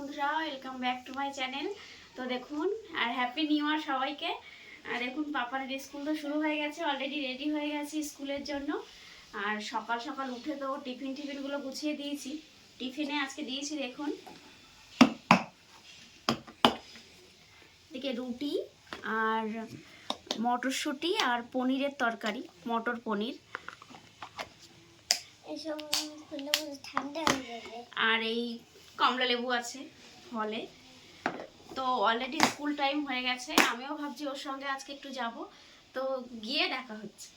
বন্ধুরা, welcome back to my channel. তো দেখুন, আর হ্যাপি নিউ ইয়ার সবাইকে। আর দেখুন, পাপানের স্কুল তো শুরু হয়ে গেছে, অলরেডি রেডি হয়ে গেছি স্কুলের জন্য। আর সকাল সকাল উঠে তো টিফিনগুলো গুছিয়ে দিয়েছি। টিফিনে আজকে দিয়েছি দেখুন, এদিকে রুটি আর মটরশুঁটি আর পনিরের তরকারি, মটর পনির। আর এই কমলা লেবু আছে ফলে। তো অলরেডি স্কুল টাইম হয়ে গেছে, আমিও ভাবছি ওর সঙ্গে আজকে একটু যাব। তো গিয়ে দেখা হচ্ছে।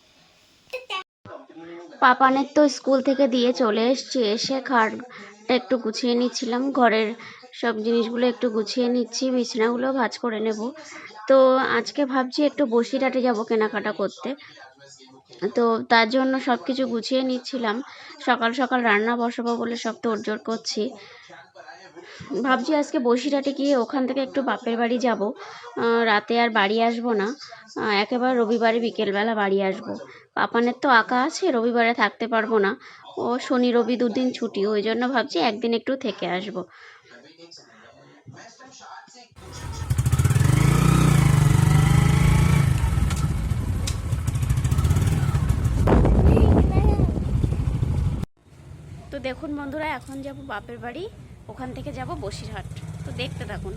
পাপানের তো স্কুল থেকে দিয়ে চলে এসেছি, এসে খাটটা একটু গুছিয়ে নিচ্ছিলাম, ঘরের সব জিনিসগুলো একটু গুছিয়ে নিচ্ছি, বিছানাগুলো ভাঁজ করে নেব। তো আজকে ভাবছি একটু বসিরহাটে যাব কেনাকাটা করতে। তো তার জন্য সব কিছু গুছিয়ে নিচ্ছিলাম, সকাল সকাল রান্না বসাবো বলে সব তোড়জোড় করছি। ভাবছি আজকে বসিরহাটে গিয়ে ওখান থেকে একটু বাপের বাড়ি যাব, রাতে আর বাড়ি আসবো না, একেবারে রবিবারে বিকেলবেলা বাড়ি আসবো। পাপানের তো আঁকা আছে, রবিবারে থাকতে পারবো না, ও শনি রবি দুদিন ছুটি, ওই জন্য ভাবছি একদিন একটু থেকে আসবো। তো দেখুন বন্ধুরা, এখন যাব বাপের বাড়ি, ওখান থেকে যাব বসিরহাট। তো দেখতে থাকুন।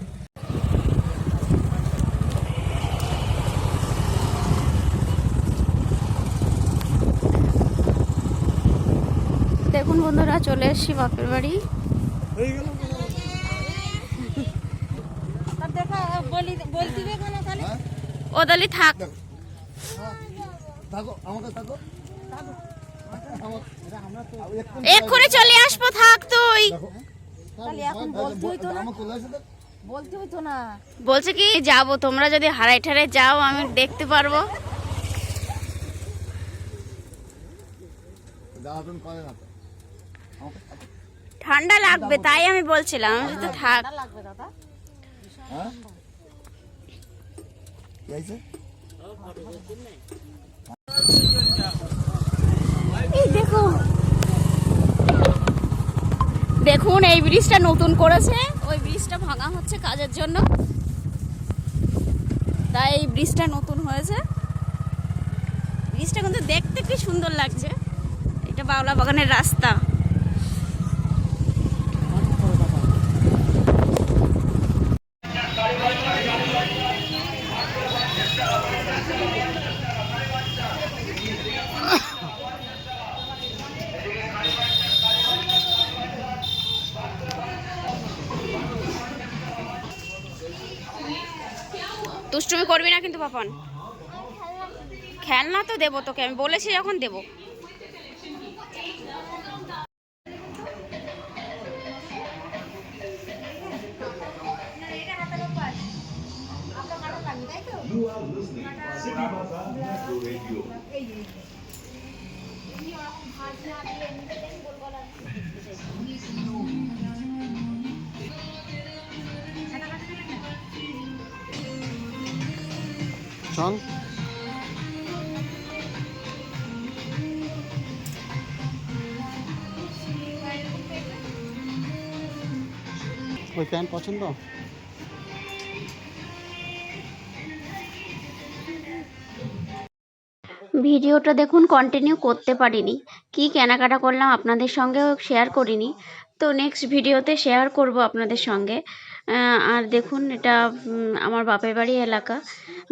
দেখুন বন্ধুরা, চলে এসেছি বাপের বাড়ি। ও দলি থাক, এক্ষুনি চলে আসবো, থাক তুই। বলছে কি যাবো, তোমরা যদি হারাই ঠারাই যাও আমি দেখতে পারবো। ঠান্ডা লাগবে তাই আমি বলছিলাম, তো থাক। দেখো, দেখুন এই ব্রিজটা নতুন করেছে, ওই ব্রিজটা ভাঙা হচ্ছে কাজের জন্য, তাই এই ব্রিজটা নতুন হয়েছে। ব্রিজটা কিন্তু দেখতে কি সুন্দর লাগছে। এটা বাউলা বাগানের রাস্তা। দুষ্টুমি করবি না কিন্তু পাপন, খেলনা তো দেবো তোকে, আমি বলেছি যখন দেবো। চল ওই প্যান্ট পছন্দ। ভিডিওটা দেখুন কন্টিনিউ করতে পারিনি, কি কেনাকাটা করলাম আপনাদের সঙ্গেও শেয়ার করিনি। তো নেক্সট ভিডিওতে শেয়ার করব আপনাদের সঙ্গে। আর দেখুন, এটা আমার বাপের বাড়ি এলাকা।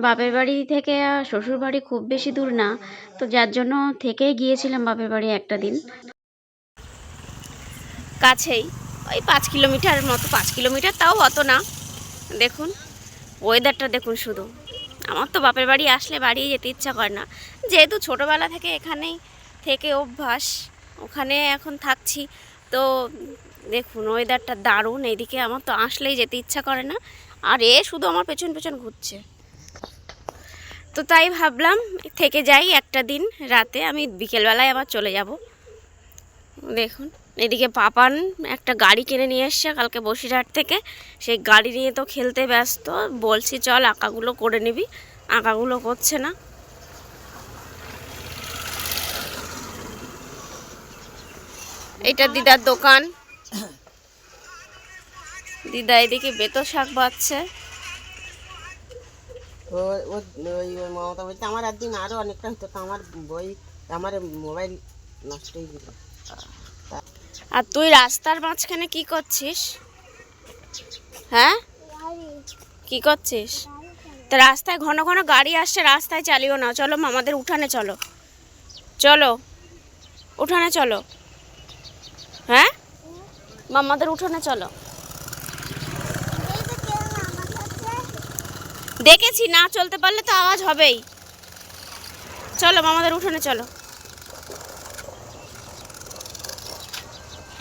বাপের বাড়ি থেকে শ্বশুর বাড়ি খুব বেশি দূর না, তো যার জন্য থেকেই গিয়েছিলাম বাপের বাড়ি একটা দিন। কাছেই, ওই 5 কিলোমিটার মতো, 5 কিলোমিটার তাও অত না। দেখুন ওয়েদারটা দেখুন শুধু, আমার তো বাপের বাড়ি আসলে বাড়ি যেতে ইচ্ছা করে না, যেহেতু ছোটোবেলা থেকে এখানেই থেকে অভ্যাস, ওখানে এখন থাকছি। তো দেখুন ওয়েদারটা দারুণ, এইদিকে আমার তো আসলেই যেতে ইচ্ছা করে না। আর এ শুধু আমার পেছন পেছন ঘুরছে। তো তাই ভাবলাম থেকে যাই একটা দিন, রাতে আমি বিকেলবেলায় আবার চলে যাব। দেখুন এদিকে পাপান একটা গাড়ি কিনে নিয়ে এসছে কালকে বসিরহাট থেকে, সেই গাড়ি নিয়ে তো খেলতে ব্যস্ত। বলছি চল আঁকাগুলো করে নিবি, আঁকাগুলো করছে না। এটা দিদার দোকান। দিদা এদিকে বেতো শাক বাচ্ছে। ও ও- ওই ওই মমতা বলছে আমার একদিন আরও অনেকটা হতো, তো আমার বই আমার মোবাইল নষ্ট হয়ে গেল। আর তুই রাস্তার মাঝখানে কি করছিস? হ্যাঁ, কি করছিস? তো রাস্তায় ঘন ঘন গাড়ি আসছে, রাস্তায় চালিও না। চলো মামাদের উঠানে চলো, চলো উঠানে চলো। হ্যাঁ, মামাদের উঠানে চলো। দেখেছি, না চলতে পারলে তো আওয়াজ হবেই। চলো মামাদের উঠানে চলো।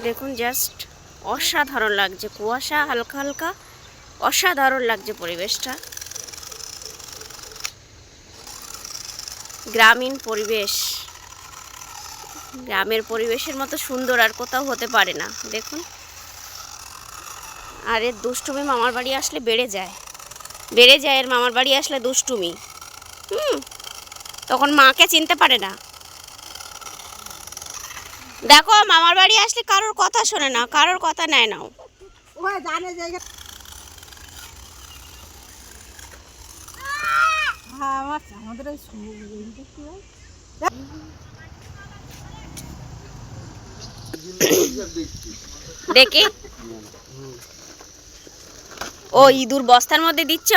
দেখুন জাস্ট অসাধারণ লাগছে, কুয়াশা হালকা হালকা, অসাধারণ লাগছে পরিবেশটা। গ্রামীণ পরিবেশ, গ্রামের পরিবেশের মতো সুন্দর আর কোথাও হতে পারে না। দেখুন, আর এর দুষ্টুমি মামার বাড়ি আসলে বেড়ে যায়, বেড়ে যায় এর মামার বাড়ি আসলে দুষ্টুমি। তখন মাকে চিনতে পারে না। দেখো মামার বাড়ি আসলে কারোর কথা শোনে না, কারোর কথা নেয় না। দেখি, ও ইঁদুর বস্তার মধ্যে দিচ্ছ,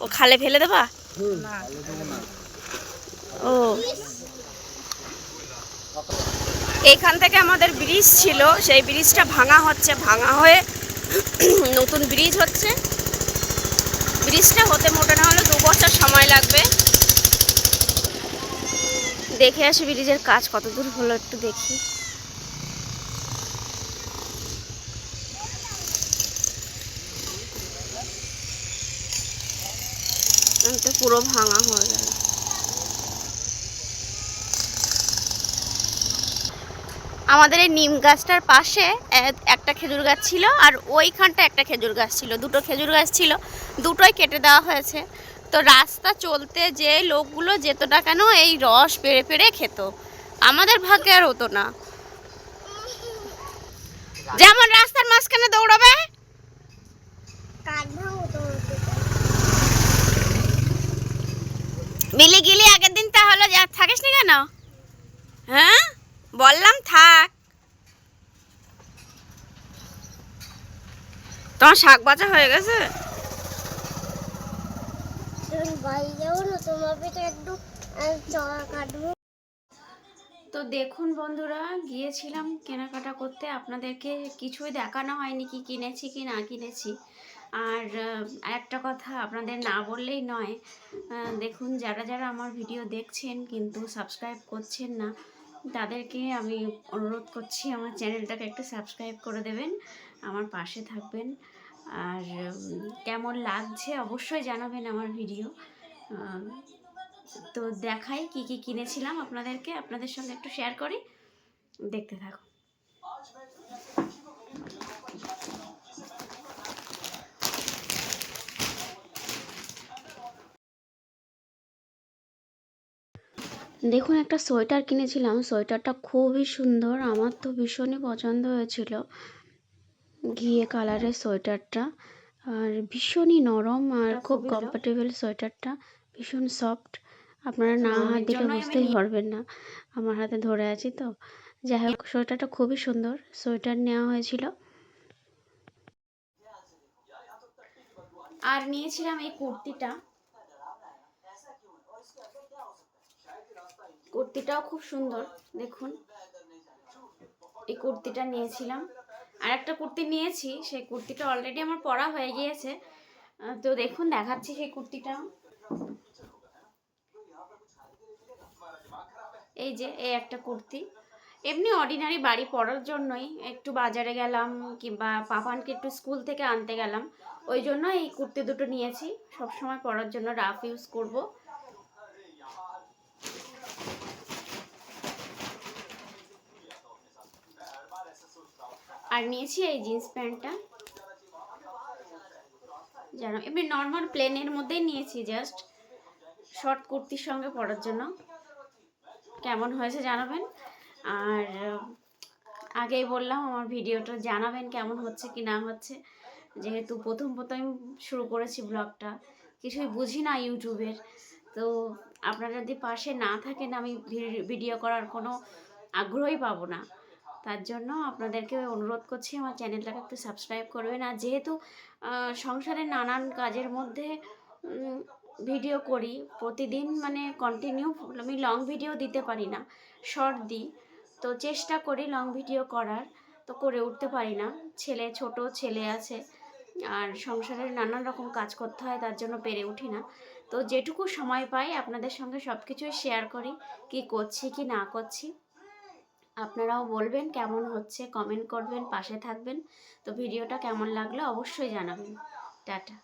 ও খালে ফেলে দেবা? ও, এইখান থেকে আমাদের ব্রিজ ছিল, সেই ব্রিজটা ভাঙা হচ্ছে, ভাঙা হয়ে নতুন ব্রিজ হচ্ছে। ব্রিজটা হতে মোটে না হলে 2 বছর সময় লাগবে। দেখে আসি ব্রিজের কাজ কত দূর হলো, একটু দেখি। তো পুরো ভাঙা হয়ে গেল। আমাদের এই নিম গাছটার পাশে একটা খেজুর গাছ ছিল, আর ওইখানটা একটা খেজুর গাছ ছিল, দুটো খেজুর গাছ ছিল, দুটোই কেটে দেওয়া হয়েছে। তো রাস্তা চলতে যে লোকগুলো যেত না কেন, এই রস পেড়ে পেড়ে খেত। আমাদের ভাগ্যে আর হতো না। যেমন রাস্তার মাঝখানে দৌড়াবে, মিলি গিলি আগের দিন তাহলে যা থাকিস নি কেন? হ্যাঁ, বললাম থাক। তোমার শাক বাজা হয়ে গেছে? তো দেখুন বন্ধুরা, গিয়েছিলাম কেনাকাটা করতে, আপনাদেরকে কিছুই দেখানো হয়নি কি কিনেছি কি না কিনেছি। আর একটা কথা আপনাদের না বললেই নয়, দেখুন যারা যারা আমার ভিডিও দেখছেন কিন্তু সাবস্ক্রাইব করছেন না, তাদেরকে আমি অনুরোধ করছি আমার চ্যানেলটাকে একটু সাবস্ক্রাইব করে দেবেন, আমার পাশে থাকবেন। আর কেমন লাগছে অবশ্যই জানাবেন আমার ভিডিও। তো দেখাই কি কি কিনেছিলাম আপনাদেরকে, আপনাদের সঙ্গে একটু শেয়ার করি, দেখতে থাকুন। দেখুন, একটা সোয়েটার কিনেছিলাম, সোয়েটারটা খুবই সুন্দর, আমার তো ভীষণই পছন্দ হয়েছিল। ঘিয়ে কালারের সোয়েটারটা, আর ভীষণই নরম আর খুব কমফোর্টেবল সোয়েটারটা, ভীষণ সফট। আপনারা না হাত দিলে বুঝতেই পারবেন না, আমার হাতে ধরে আছি তো। যাই হোক, সোয়েটারটা খুবই সুন্দর, সোয়েটার নেওয়া হয়েছিল। আর নিয়েছিলাম এই কুর্তিটা, কুর্তিটাও খুব সুন্দর। দেখুন, এই কুর্তিটা নিয়েছিলাম। আর একটা কুর্তি নিয়েছি, সেই কুর্তিটা অলরেডি আমার পরা হয়ে গিয়েছে। তো দেখুন দেখাচ্ছি সেই কুর্তিটা। এই যে এই একটা কুর্তি, এমনি অর্ডিনারি বাড়ি পরার জন্যই, একটু বাজারে গেলাম কিংবা পাপানকে একটু স্কুল থেকে আনতে গেলাম, ওই জন্য এই কুর্তি দুটো নিয়েছি, সব সময় পরার জন্য, রাফ ইউজ করব। আর নিয়েছি এই জিন্স প্যান্টটা, জানো এমনি নর্মাল প্লেনের মধ্যেই নিয়েছি, জাস্ট শর্ট কুর্তির সঙ্গে পরার জন্য। কেমন হয়েছে জানাবেন। আর আগেই বললাম আমার ভিডিওটা জানাবেন কেমন হচ্ছে কি না হচ্ছে। যেহেতু প্রথম শুরু করেছি ব্লগটা, কিছুই বুঝি না ইউটিউবের। তো আপনারা যদি পাশে না থাকেন আমি ভিডিও করার কোনো আগ্রহই পাবো না। তার জন্য আপনাদেরকে অনুরোধ করছি আমার চ্যানেলটাকে একটু সাবস্ক্রাইব করবেন। আর যেহেতু সংসারের নানান কাজের মধ্যে ভিডিও করি প্রতিদিন, মানে কন্টিনিউ আমি লং ভিডিও দিতে পারি না, শর্ট দিই। তো চেষ্টা করি লং ভিডিও করার, তো করে উঠতে পারি না। ছোট ছেলে আছে, আর সংসারের নানান রকম কাজ করতে হয়, তার জন্য পেরে উঠি না। তো যেটুকু সময় পাই আপনাদের সঙ্গে সব কিছুই শেয়ার করি, কি করছি কি না করছি। আপনারাও বলবেন কেমন হচ্ছে, কমেন্ট করবেন, পাশে থাকবেন। তো ভিডিওটা কেমন লাগলো অবশ্যই জানাবেন। টাটা।